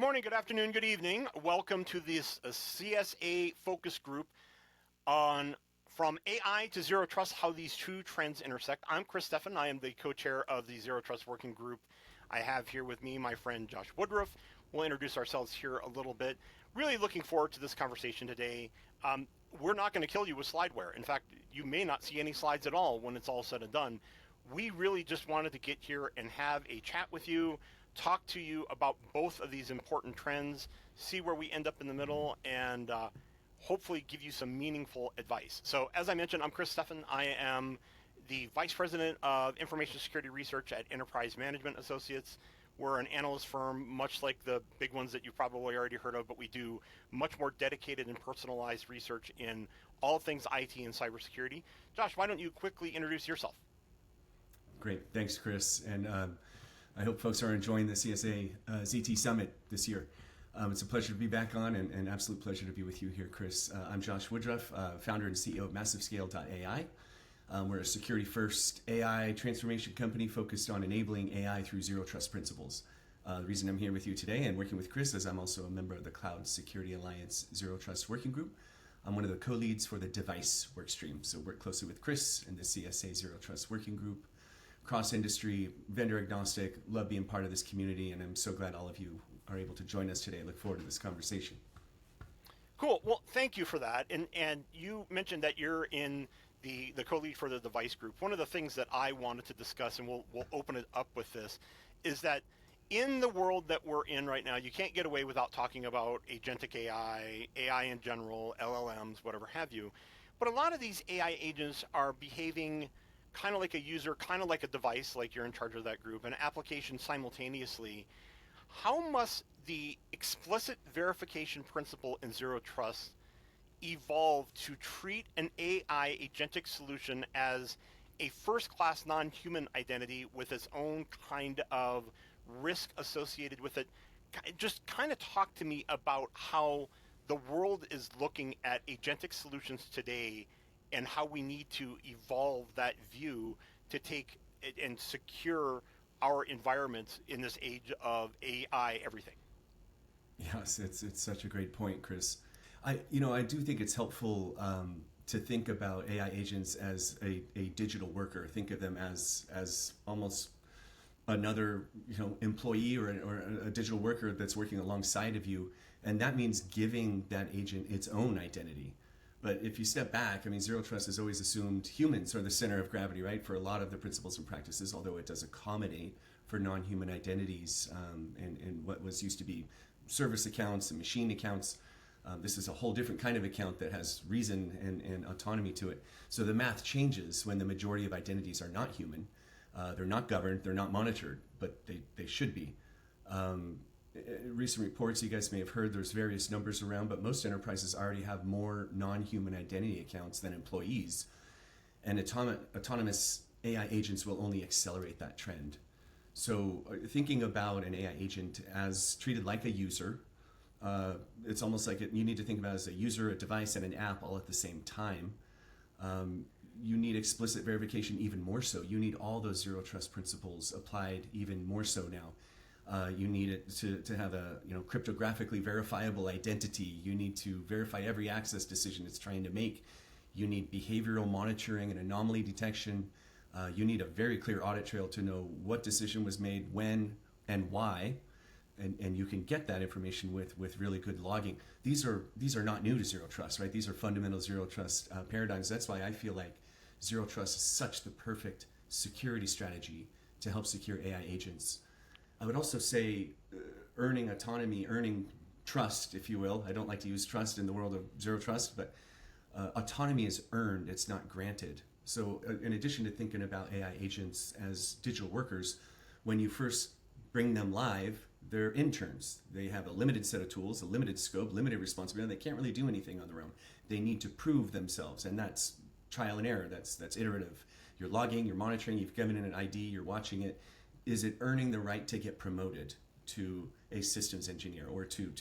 Good morning, good afternoon, good evening. Welcome to this CSA focus group on From AI to Zero Trust, How These Two Trends Intersect. I'm Chris Steffen. I am the co-chair of the Zero Trust Working Group. I have here with me my friend Josh Woodruff. We'll introduce ourselves here a little bit. Really looking forward to this conversation today. We're not going to kill you with slideware. In fact, you may not see any slides at all when it's all said and done. We really just wanted to get here and have a chat with you, talk to you about both of these important trends, see where we end up in the middle, and hopefully give you some meaningful advice. So as I mentioned, I'm Chris Steffen. I am the Vice President of Information Security Research at Enterprise Management Associates. We're an analyst firm, much like the big ones that you've probably already heard of, but we do much more dedicated and personalized research in all things IT and cybersecurity. Josh, why don't you quickly introduce yourself? Great. Thanks, Chris. And I hope folks are enjoying the CSA ZT Summit this year. It's a pleasure to be back on, and an absolute pleasure to be with you here, Chris. I'm Josh Woodruff, founder and CEO of MassiveScale.ai. We're a security-first AI transformation company focused on enabling AI through zero trust principles. The reason I'm here with you today and working with Chris is I'm also a member of the Cloud Security Alliance Zero Trust Working Group. I'm one of the co-leads for the device workstream, so work closely with Chris and the CSA Zero Trust Working Group. Cross-industry, vendor-agnostic, love being part of this community, and I'm so glad all of you are able to join us today. I look forward to this conversation. Cool. Well, thank you for that. And you mentioned that you're in the co-lead for the device group. One of the things that I wanted to discuss, and we'll open it up with this, is that in the world that we're in right now, you can't get away without talking about agentic AI, AI in general, LLMs, whatever have you. But a lot of these AI agents are behaving kind of like a user, kind of like a device, like you're in charge of that group, an application simultaneously. How must the explicit verification principle in zero trust evolve to treat an AI agentic solution as a first-class non-human identity with its own kind of risk associated with it? Just kind of talk to me about how the world is looking at agentic solutions today and how we need to evolve that view to take it and secure our environments in this age of AI everything. Yes, it's such a great point, Chris. I do think it's helpful to think about AI agents as a digital worker. Think of them as almost another employee or a digital worker that's working alongside of you, and that means giving that agent its own identity. But if you step back, zero trust has always assumed humans are the center of gravity, right, for a lot of the principles and practices, although it does accommodate for non-human identities and what was used to be service accounts and machine accounts. This is a whole different kind of account that has reason and autonomy to it. So the math changes when the majority of identities are not human. They're not governed, they're not monitored, but they should be. Recent reports, you guys may have heard, there's various numbers around, but most enterprises already have more non-human identity accounts than employees. And autonomous AI agents will only accelerate that trend. So thinking about an AI agent as treated like a user, it's almost like you need to think about it as a user, a device, and an app all at the same time. You need explicit verification even more so. You need all those zero trust principles applied even more so now. You need it to have a cryptographically verifiable identity. You need to verify every access decision it's trying to make. You need behavioral monitoring and anomaly detection. You need a very clear audit trail to know what decision was made, when, and why. And you can get that information with really good logging. These are not new to zero trust, right? These are fundamental zero trust paradigms. That's why I feel like zero trust is such the perfect security strategy to help secure AI agents. I would also say earning autonomy, earning trust, if you will. I don't like to use trust in the world of zero trust, but autonomy is earned, it's not granted. So in addition to thinking about AI agents as digital workers, when you first bring them live, they're interns. They have a limited set of tools, a limited scope, limited responsibility. They can't really do anything on their own. They need to prove themselves, and that's trial and error. That's iterative. You're logging, you're monitoring, you've given it an ID, you're watching it. Is it earning the right to get promoted to a systems engineer or to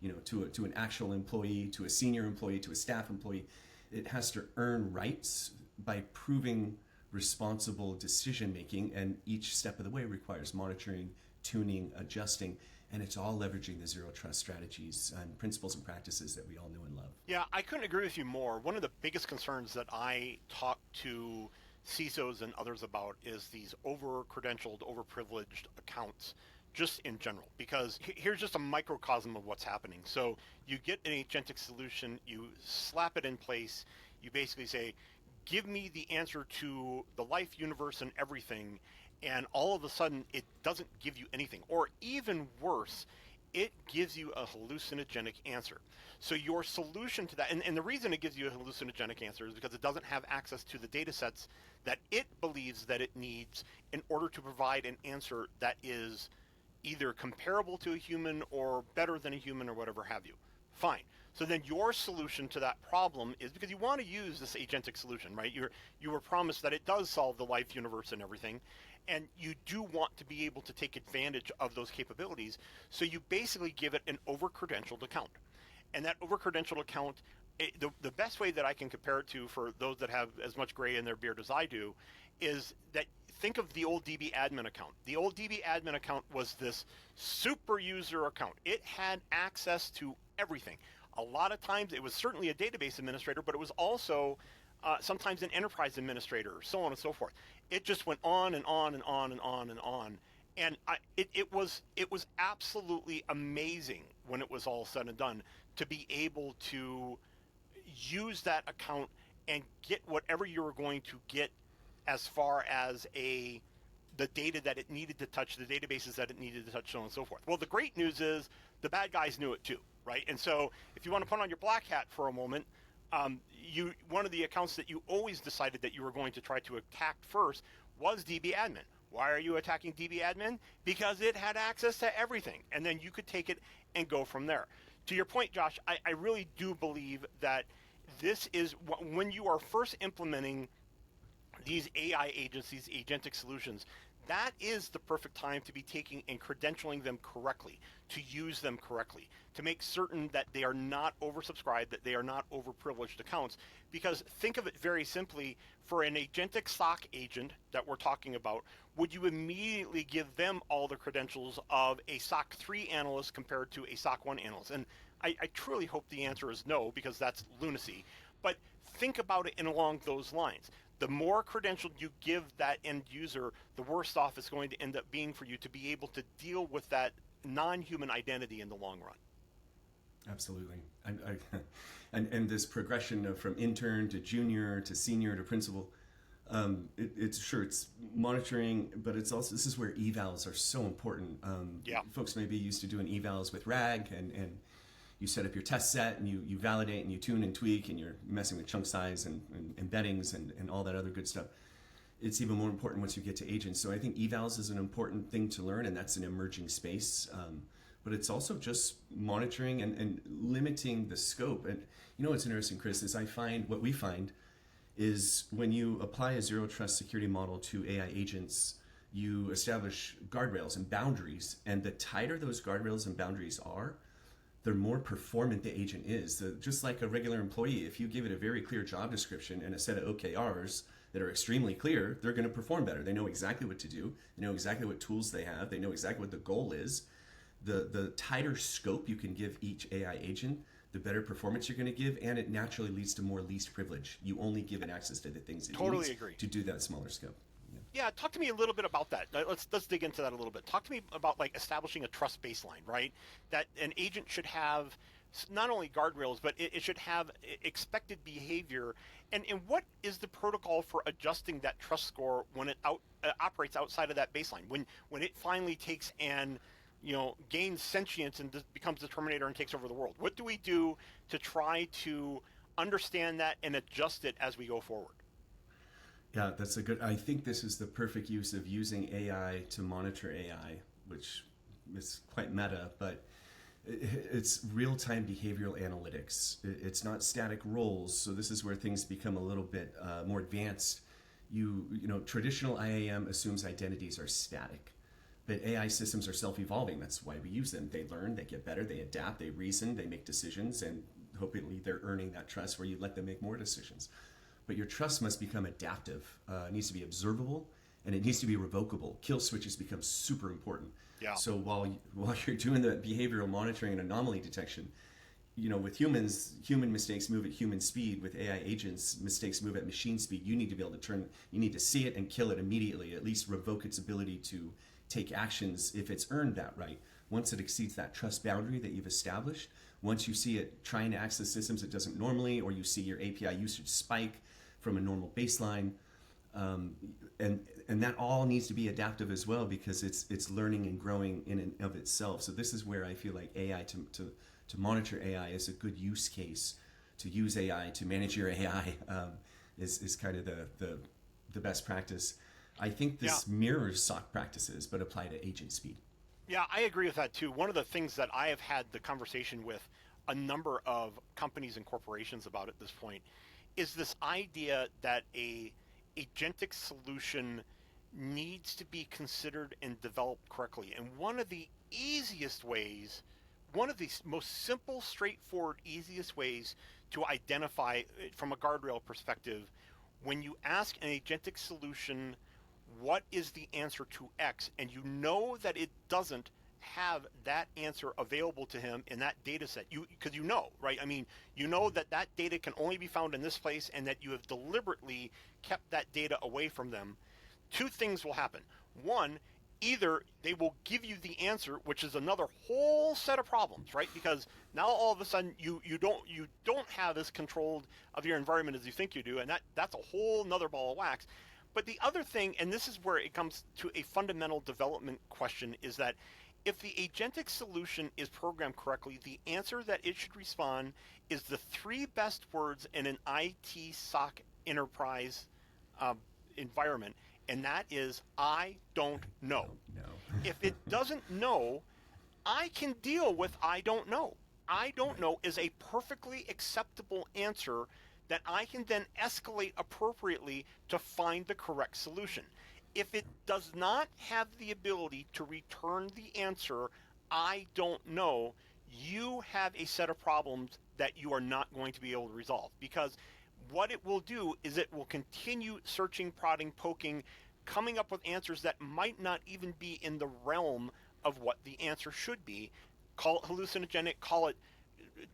an actual employee, to a senior employee, to a staff employee? It has to earn rights by proving responsible decision making, and each step of the way requires monitoring, tuning, adjusting, And it's all leveraging the zero trust strategies and principles and practices that we all know and love. Yeah, I couldn't agree with you more. One of the biggest concerns that I talk to CISOs and others about is these over-credentialed, over-privileged accounts, just in general. Because here's just a microcosm of what's happening. So you get an agentic solution, you slap it in place, you basically say, give me the answer to the life, universe, and everything, and all of a sudden it doesn't give you anything. Or even worse, it gives you a hallucinogenic answer. So your solution to that, and the reason it gives you a hallucinogenic answer is because it doesn't have access to the data sets that it believes that it needs in order to provide an answer that is either comparable to a human or better than a human or whatever have you. Fine. So then your solution to that problem is, because you want to use this agentic solution, right? You were promised that it does solve the life, universe, and everything, and you do want to be able to take advantage of those capabilities. So you basically give it an over-credentialed account. And that over-credentialed account, the best way that I can compare it to, for those that have as much gray in their beard as I do, is that think of the old DB admin account. The old DB admin account was this super user account. It had access to everything. A lot of times it was certainly a database administrator, but it was also sometimes an enterprise administrator, so on and so forth. It just went on and on and on and on and on. And it was absolutely amazing when it was all said and done to be able to use that account and get whatever you were going to get as far as the data that it needed to touch, the databases that it needed to touch, so on and so forth. Well, the great news is the bad guys knew it too, right? And so if you want to put on your black hat for a moment, one of the accounts that you always decided that you were going to try to attack first was DB admin. Why are you attacking DB admin? Because it had access to everything, and then you could take it and go from there. To your point, Josh, I really do believe that this is when you are first implementing these AI agents, these agentic solutions, that is the perfect time to be taking and credentialing them correctly, to use them correctly, to make certain that they are not oversubscribed, that they are not overprivileged accounts. Because think of it very simply, for an agentic SOC agent that we're talking about, would you immediately give them all the credentials of a SOC 3 analyst compared to a SOC 1 analyst? And I truly hope the answer is no, because that's lunacy. But think about it in along those lines. The more credentialed you give that end user, the worse off it's going to end up being for you to be able to deal with that non-human identity in the long run. Absolutely. And this progression from intern to junior to senior to principal, it's monitoring, but it's also, this is where evals are so important. Folks may be used to doing evals with RAG, and you set up your test set and you validate and you tune and tweak, and you're messing with chunk size and embeddings and all that other good stuff. It's even more important once you get to agents. So I think evals is an important thing to learn, and that's an emerging space. But it's also just monitoring and limiting the scope. And you know what's interesting, Chris, is what we find is when you apply a zero trust security model to AI agents, you establish guardrails and boundaries. And the tighter those guardrails and boundaries are, the more performant the agent is. Just like a regular employee, if you give it a very clear job description and a set of OKRs that are extremely clear, they're going to perform better. They know exactly what to do. They know exactly what tools they have. They know exactly what the goal is. The tighter scope you can give each AI agent, the better performance you're going to give, and it naturally leads to more least privilege. You only give it access to the things it Totally needs agree. to do that smaller scope. Yeah, talk to me a little bit about that. Let's dig into that a little bit. Talk to me about like establishing a trust baseline, right? That an agent should have not only guardrails, but it should have expected behavior. And what is the protocol for adjusting that trust score when it operates outside of that baseline? When it finally takes and gains sentience and becomes the Terminator and takes over the world. What do we do to try to understand that and adjust it as we go forward? Yeah, I think this is the perfect use of using AI to monitor AI, which is quite meta, but it's real-time behavioral analytics. It's not static roles, so this is where things become a little bit more advanced. Traditional IAM assumes identities are static, but AI systems are self-evolving. That's why we use them. They learn, they get better, they adapt, they reason, they make decisions, and hopefully they're earning that trust where you let them make more decisions. But your trust must become adaptive. It needs to be observable, and it needs to be revocable. Kill switches become super important. Yeah. So while you're doing the behavioral monitoring and anomaly detection, with humans, human mistakes move at human speed. With AI agents, mistakes move at machine speed. You need to be able to you need to see it and kill it immediately, at least revoke its ability to take actions if it's earned that right. Once it exceeds that trust boundary that you've established, once you see it trying to access systems it doesn't normally, or you see your API usage spike from a normal baseline, and that all needs to be adaptive as well, because it's learning and growing in and of itself. So this is where I feel like AI to monitor AI is a good use case. To use AI to manage your AI is kind of the best practice. I think Yeah. this mirrors SOC practices, but apply to agent speed. Yeah, I agree with that too. One of the things that I have had the conversation with a number of companies and corporations about at this point is this idea that a agentic solution needs to be considered and developed correctly. And one of the easiest ways, one of the most simple, straightforward, easiest ways to identify from a guardrail perspective, when you ask an agentic solution what is the answer to X, and you know that it doesn't have that answer available to him in that data set, because right? I mean, you know that that data can only be found in this place, and that you have deliberately kept that data away from them. Two things will happen. One, either they will give you the answer, which is another whole set of problems, right? Because now all of a sudden you don't have as controlled of your environment as you think you do, and that's a whole nother ball of wax. But the other thing, and this is where it comes to a fundamental development question, is that if the agentic solution is programmed correctly, the answer that it should respond is the three best words in an IT SOC enterprise environment, and that is, I don't know. No. If it doesn't know, I can deal with I don't know. I don't Right. know is a perfectly acceptable answer that I can then escalate appropriately to find the correct solution. If it does not have the ability to return the answer, I don't know, you have a set of problems that you are not going to be able to resolve, because what it will do is it will continue searching, prodding, poking, coming up with answers that might not even be in the realm of what the answer should be. Call it hallucinogenic, call it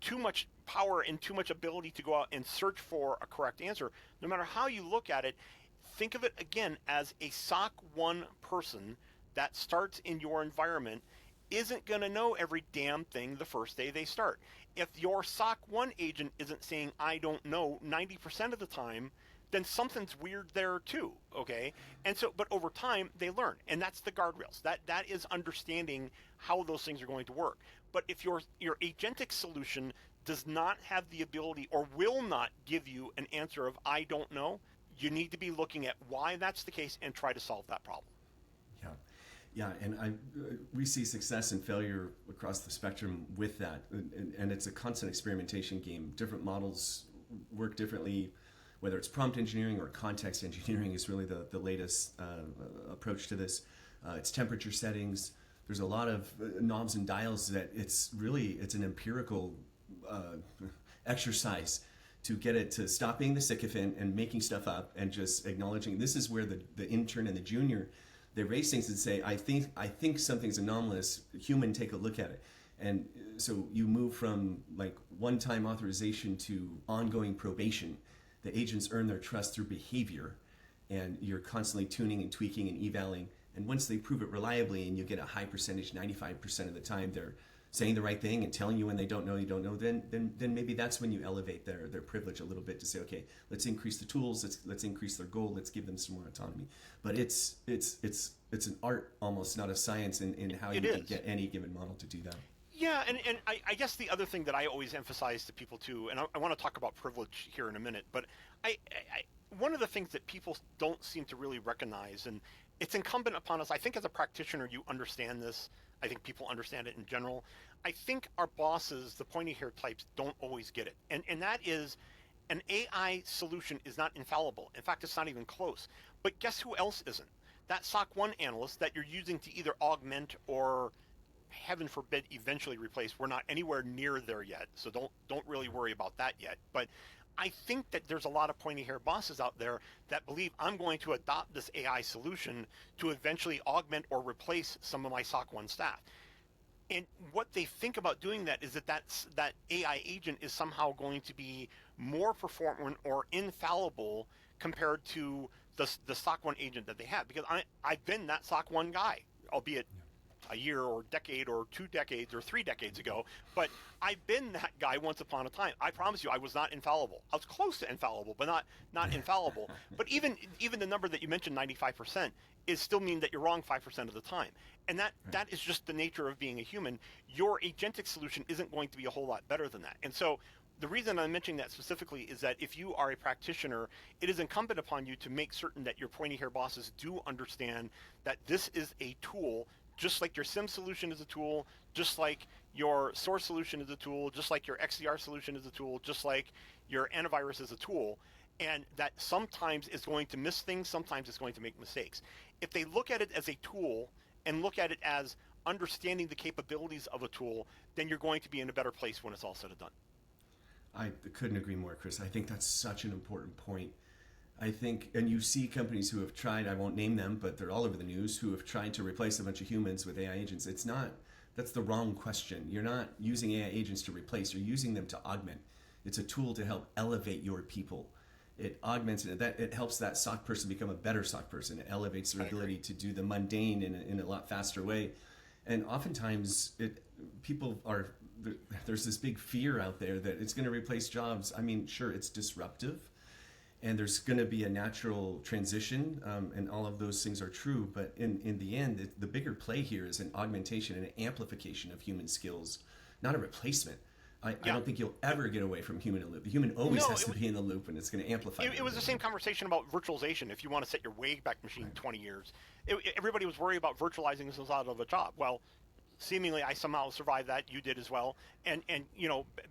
too much power and too much ability to go out and search for a correct answer. No matter how you look at it, think of it again as a SOC 1 person that starts in your environment isn't going to know every damn thing the first day they start. If your SOC 1 agent isn't saying, I don't know, 90% of the time, then something's weird there too, okay? And so, but over time, they learn, and that's the guardrails. That is understanding how those things are going to work. But if your agentic solution does not have the ability or will not give you an answer of I don't know, you need to be looking at why that's the case and try to solve that problem. Yeah, yeah, and we see success and failure across the spectrum with that, and it's a constant experimentation game. Different models work differently, whether it's prompt engineering or context engineering is really the latest approach to this. It's temperature settings. There's a lot of knobs and dials that it's an empirical exercise to get it to stop being the sycophant and making stuff up and just acknowledging. This is where the intern and the junior, they raise things and say, I think something's anomalous. Human, take a look at it. And so you move from like one-time authorization to ongoing probation. The agents earn their trust through behavior, and you're constantly tuning and tweaking and evaling. And once they prove it reliably and you get a high percentage, 95% of the time, they're saying the right thing and telling you when they don't know, then maybe that's when you elevate their privilege a little bit to say, okay, let's increase the tools, let's increase their goal, let's give them some more autonomy. But it's an art almost, not a science in how you can get any given model to do that. Yeah, and I guess the other thing that I always emphasize to people too, and I want to talk about privilege here in a minute, but one of the things that people don't seem to really recognize, and it's incumbent upon us, I think as a practitioner you understand this, I think people understand it in general, I think our bosses, the pointy hair types, don't always get it. And that is, an AI solution is not infallible. In fact, it's not even close. But guess who else isn't? That SOC 1 analyst that you're using to either augment or, heaven forbid, eventually replace. We're not anywhere near there yet, so don't really worry about that yet. But I think that there's a lot of pointy hair bosses out there that believe I'm going to adopt this AI solution to eventually augment or replace some of my SOC 1 staff. And what they think about doing that is that AI agent is somehow going to be more performant or infallible compared to the SOC 1 agent that they have. Because I've been that SOC 1 guy, albeit a year or decade or 2 decades or 3 decades ago, but I've been that guy once upon a time. I promise you, I was not infallible. I was close to infallible, but not infallible. But even the number that you mentioned, 95%, is still mean that you're wrong 5% of the time, and that is just the nature of being a human. Your agentic solution isn't going to be a whole lot better than that, and so. The reason I'm mentioning that specifically is that if you are a practitioner, it is incumbent upon you to make certain that your pointy hair bosses do understand that this is a tool, just like your SIM solution is a tool, just like your source solution is a tool, just like your XDR solution is a tool, just like your antivirus is a tool, and that sometimes it's going to miss things, sometimes it's going to make mistakes. If they look at it as a tool and look at it as understanding the capabilities of a tool, then you're going to be in a better place when it's all said and done. I couldn't agree more, Chris. I think that's such an important point. I think, and you see companies who have tried, I won't name them, but they're all over the news, who have tried to replace a bunch of humans with AI agents. That's the wrong question. You're not using AI agents to replace, you're using them to augment. It's a tool to help elevate your people. It augments it. It helps that SOC person become a better SOC person. It elevates their ability to do the mundane in a lot faster way. And oftentimes, there's this big fear out there that it's going to replace jobs. I mean, sure, it's disruptive, and there's going to be a natural transition, and all of those things are true. But in the end, the bigger play here is an augmentation and an amplification of human skills, not a replacement. I don't think you'll ever get away from human in the loop. The human always has to be in the loop, and it's going to amplify. It was the same conversation about virtualization. If you want to set your Wayback Machine 20 years, everybody was worried about virtualizing this out of a job. Well, seemingly I somehow survived that. You did as well. And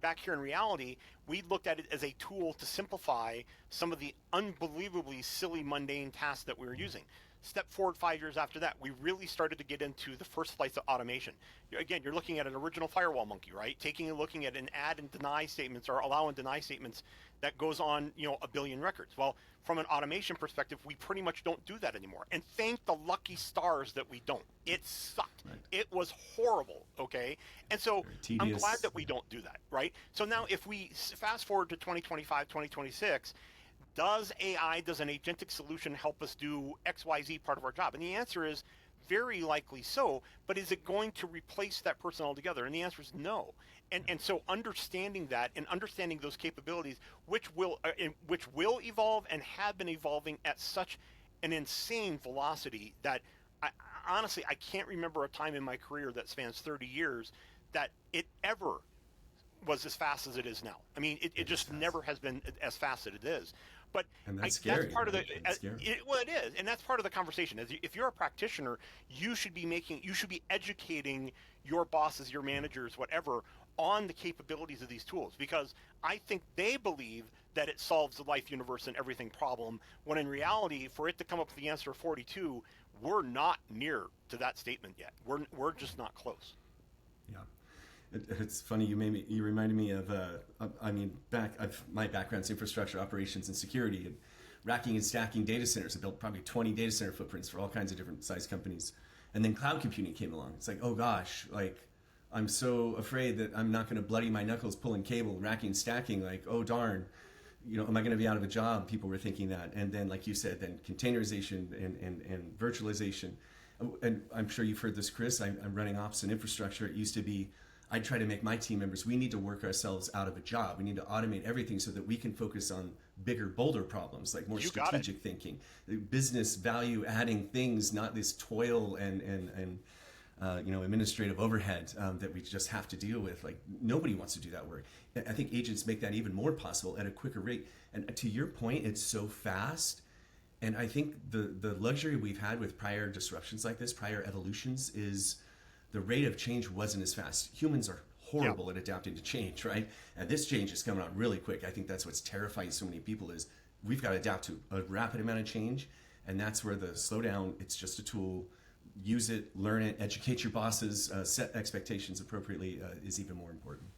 back here in reality, we looked at it as a tool to simplify some of the unbelievably silly, mundane tasks that we were using. Step forward 5 years after that, we really started to get into the first slice of automation. Again, you're looking at an original firewall monkey, right? Looking at an add and deny statements or allow and deny statements that goes on, a billion records. Well, from an automation perspective, we pretty much don't do that anymore. And thank the lucky stars that we don't. It sucked. Right. It was horrible, okay? And so I'm glad that we don't do that, right? So now if we fast forward to 2025, 2026, does an agentic solution help us do XYZ part of our job? And the answer is very likely so, but is it going to replace that person altogether? And the answer is no. And so understanding that and understanding those capabilities, which will evolve and have been evolving at such an insane velocity that honestly, I can't remember a time in my career that spans 30 years that it ever was as fast as it is now. I mean, it just never has been as fast as it is. But that's scary. That's part of it is, and that's part of the conversation. If you're a practitioner, you should be educating your bosses, your managers, whatever, on the capabilities of these tools, because I think they believe that it solves the life, universe, and everything problem, when in reality, for it to come up with the answer 42, we're not near to that statement yet. We're just not close. Yeah. It's funny, you reminded me of my background's infrastructure operations and security, and racking and stacking data centers. I built probably 20 data center footprints for all kinds of different size companies. And then cloud computing came along. It's like, oh gosh, I'm so afraid that I'm not going to bloody my knuckles pulling cable, racking and stacking, oh darn, am I going to be out of a job? People were thinking that. And then, like you said, then containerization and virtualization. And I'm sure you've heard this, Chris. I'm running ops and infrastructure. It used to be, I try to make my team members, we need to work ourselves out of a job. We need to automate everything so that we can focus on bigger, bolder problems, like more strategic thinking, business value adding things, not this toil and administrative overhead that we just have to deal with. Nobody wants to do that work. I think agents make that even more possible at a quicker rate. And to your point, it's so fast. And I think the luxury we've had with prior disruptions like this, prior evolutions, is the rate of change wasn't as fast. Humans are horrible at adapting to change, right? And this change is coming out really quick. I think that's what's terrifying so many people is we've got to adapt to a rapid amount of change. And that's where the slowdown, it's just a tool. Use it, learn it, educate your bosses, set expectations appropriately is even more important.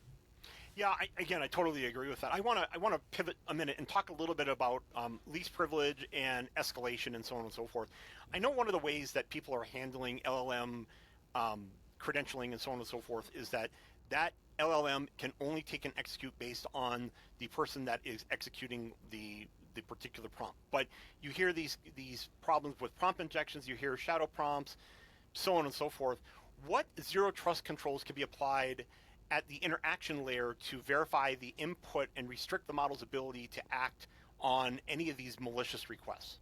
Yeah, again, I totally agree with that. I want to pivot a minute and talk a little bit about least privilege and escalation and so on and so forth. I know one of the ways that people are handling LLM credentialing and so on and so forth is that LLM can only take and execute based on the person that is executing the particular prompt. But you hear these problems with prompt injections. You hear shadow prompts, so on and so forth. What zero trust controls can be applied at the interaction layer to verify the input and restrict the model's ability to act on any of these malicious requests?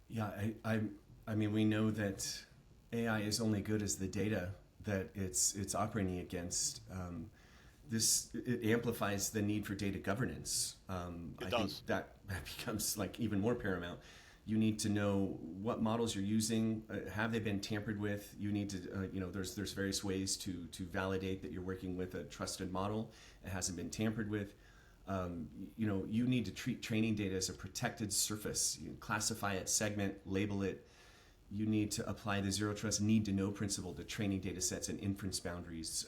Yeah, I mean, we know that AI is only good as the data that it's operating against. This it amplifies the need for data governance. It I think does. that becomes like even more paramount. You need to know what models you're using. Have they been tampered with? You need to, there's various ways to validate that you're working with a trusted model. It hasn't been tampered with. You need to treat training data as a protected surface. You classify it, segment, label it. You need to apply the zero trust need to know principle to training data sets and inference boundaries.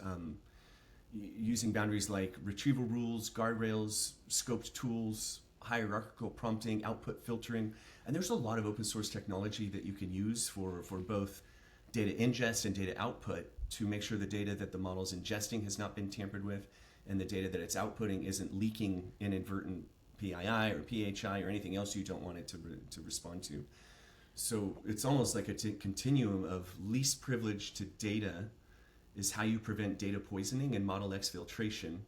Using boundaries like retrieval rules, guardrails, scoped tools, hierarchical prompting, output filtering. And there's a lot of open source technology that you can use for both data ingest and data output to make sure the data that the model's ingesting has not been tampered with and the data that it's outputting isn't leaking inadvertent PII or PHI or anything else you don't want it to respond to. So it's almost like a continuum of least privilege to data is how you prevent data poisoning and model exfiltration,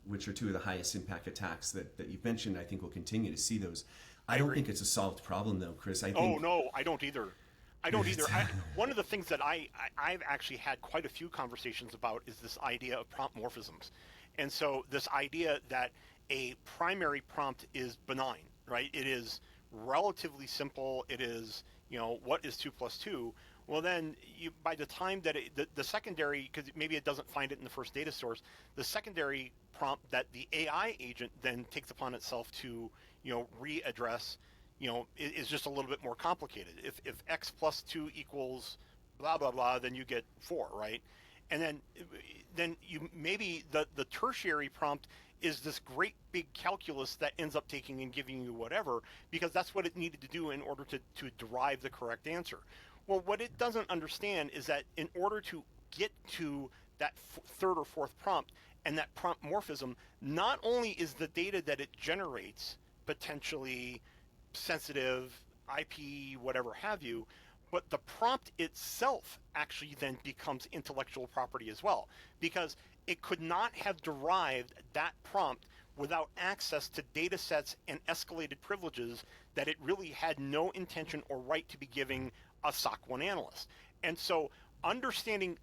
which are two of the highest impact attacks that you've mentioned. I think we'll continue to see those. I I don't agree. think it's a solved problem, though, Chris. I Oh think no, I don't either. I don't either. it's, One of the things that I've actually had quite a few conversations about is this idea of prompt morphisms, and so this idea that a primary prompt is benign, right? It is relatively simple. It is, what is two plus two? Well, then by the time that the secondary, because maybe it doesn't find it in the first data source, the secondary prompt that the AI agent then takes upon itself to, readdress, is just a little bit more complicated. If x plus 2 equals blah blah blah, then you get 4, right? And then you maybe the tertiary prompt is this great big calculus that ends up taking and giving you whatever, because that's what it needed to do in order to derive the correct answer. Well, what it doesn't understand is that in order to get to that third or fourth prompt and that prompt morphism, not only is the data that it generates potentially sensitive, IP, whatever have you, but the prompt itself actually then becomes intellectual property as well, because it could not have derived that prompt without access to data sets and escalated privileges that it really had no intention or right to be giving a SOC 1 analyst. And so understanding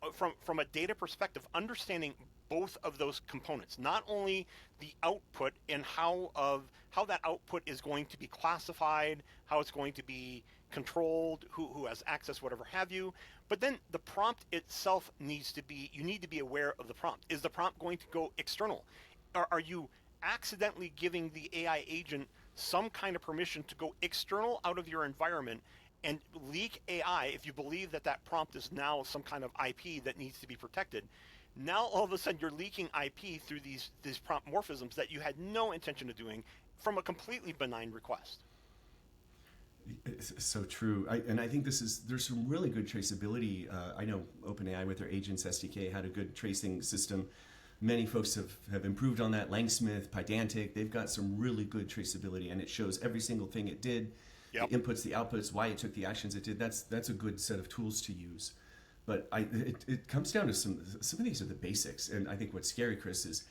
from a data perspective, understanding both of those components, not only the output and how that output is going to be classified, how it's going to be controlled, who has access, whatever have you, but then the prompt itself you need to be aware of the prompt. Is the prompt going to go external? Are you accidentally giving the AI agent some kind of permission to go external out of your environment and leak AI if you believe that that prompt is now some kind of IP that needs to be protected? Now all of a sudden you're leaking IP through these prompt morphisms that you had no intention of doing from a completely benign request. it's so true. And I think there's some really good traceability. I know OpenAI with their Agents SDK had a good tracing system. Many folks have improved on that. Langsmith, Pydantic, they've got some really good traceability, and it shows every single thing it did, the Yep. inputs, the outputs, why it took the actions it did. That's a good set of tools to use. But it comes down to some of these are the basics, and I think what's scary, Chris, is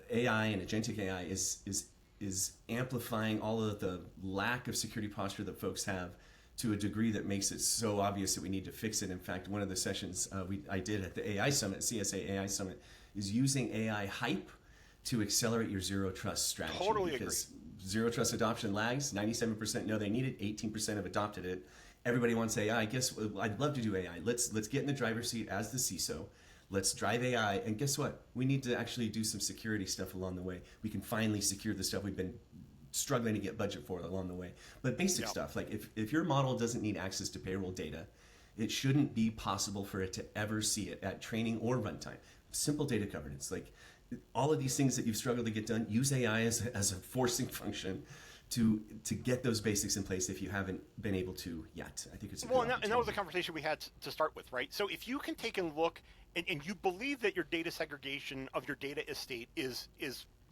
AI and agentic AI is amplifying all of the lack of security posture that folks have to a degree that makes it so obvious that we need to fix it. In fact, one of the sessions I did at the AI Summit, CSA AI Summit, is using AI hype to accelerate your zero trust strategy. Totally agree. Because zero trust adoption lags. 97% know they need it. 18% have adopted it. Everybody wants AI. I guess I'd love to do AI. Let's get in the driver's seat as the CISO. Let's drive AI. And guess what? We need to actually do some security stuff along the way. We can finally secure the stuff we've been struggling to get budget for along the way. But basic Yep. stuff, like if your model doesn't need access to payroll data, it shouldn't be possible for it to ever see it at training or runtime. Simple data governance, like all of these things that you've struggled to get done, use AI as a forcing function to get those basics in place if you haven't been able to yet. I think it's a good And that was a opportunity. conversation we had to start with, right? So if you can take a look and you believe that your data segregation of your data estate is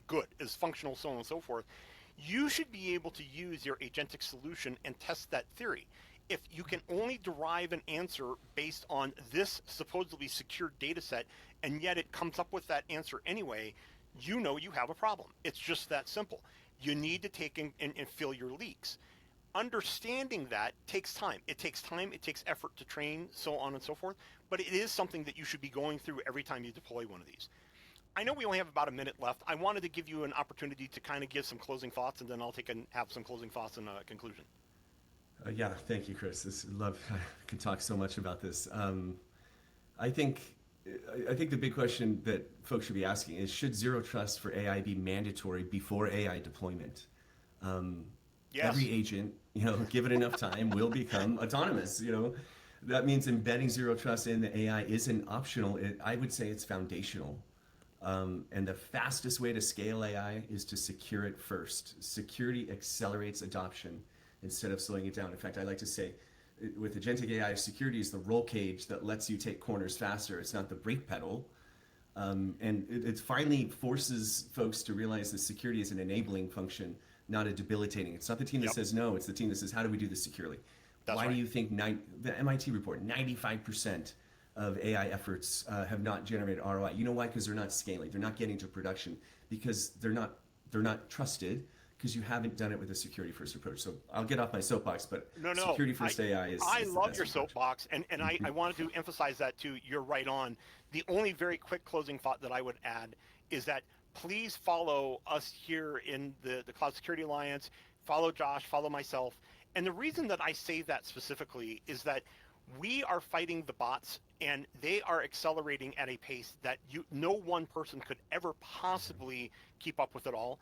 good, is functional, so on and so forth, you should be able to use your agentic solution and test that theory. If you can only derive an answer based on this supposedly secure data set, and yet it comes up with that answer anyway, you know you have a problem. It's just that simple. You need to take and fill your leaks. Understanding that takes time. It takes time, it takes effort to train, so on and so forth, but it is something that you should be going through every time you deploy one of these. I know we only have about a minute left. I wanted to give you an opportunity to kind of give some closing thoughts, and then I'll take and have some closing thoughts and a conclusion. Yeah, thank you, Chris. I can talk so much about this. I think I think the big question that folks should be asking is: should zero trust for AI be mandatory before AI deployment? Yes. Every agent, given enough time, will become autonomous. That means embedding zero trust in the AI isn't optional. I would say it's foundational. And the fastest way to scale AI is to secure it first. Security accelerates adoption instead of slowing it down. In fact, I like to say, with agentic AI, security is the roll cage that lets you take corners faster. It's not the brake pedal. And it finally forces folks to realize that security is an enabling function, not a debilitating. It's not the team that Yep. says no, it's the team that says, how do we do this securely? That's Why do right. you think the MIT report, 95% of AI efforts have not generated ROI? You know why? Because they're not scaling. They're not getting to production because they're not trusted because you haven't done it with a security first approach. So I'll get off my soapbox, but No. security first AI I is the love best your approach. soapbox, and I wanted to emphasize that too. You're right on. The only very quick closing thought that I would add is that please follow us here in the Cloud Security Alliance. Follow Josh, follow myself. And the reason that I say that specifically is that we are fighting the bots and they are accelerating at a pace that no one person could ever possibly keep up with it all.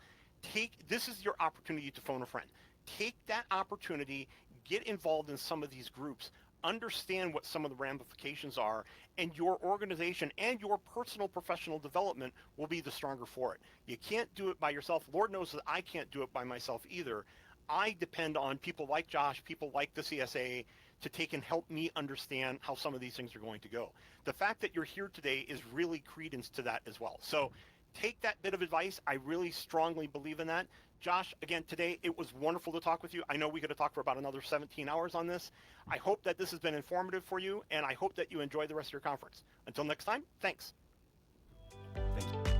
This is your opportunity to phone a friend. Take that opportunity, get involved in some of these groups, understand what some of the ramifications are, and your organization and your personal professional development will be the stronger for it. You can't do it by yourself. Lord knows that I can't do it by myself either. I depend on people like Josh, people like the CSA, to take and help me understand how some of these things are going to go. The fact that you're here today is really credence to that as well. So take that bit of advice. I really strongly believe in that. Josh, again, today it was wonderful to talk with you. I know we could have talked for about another 17 hours on this. I hope that this has been informative for you, and I hope that you enjoy the rest of your conference. Until next time, thanks. Thank you.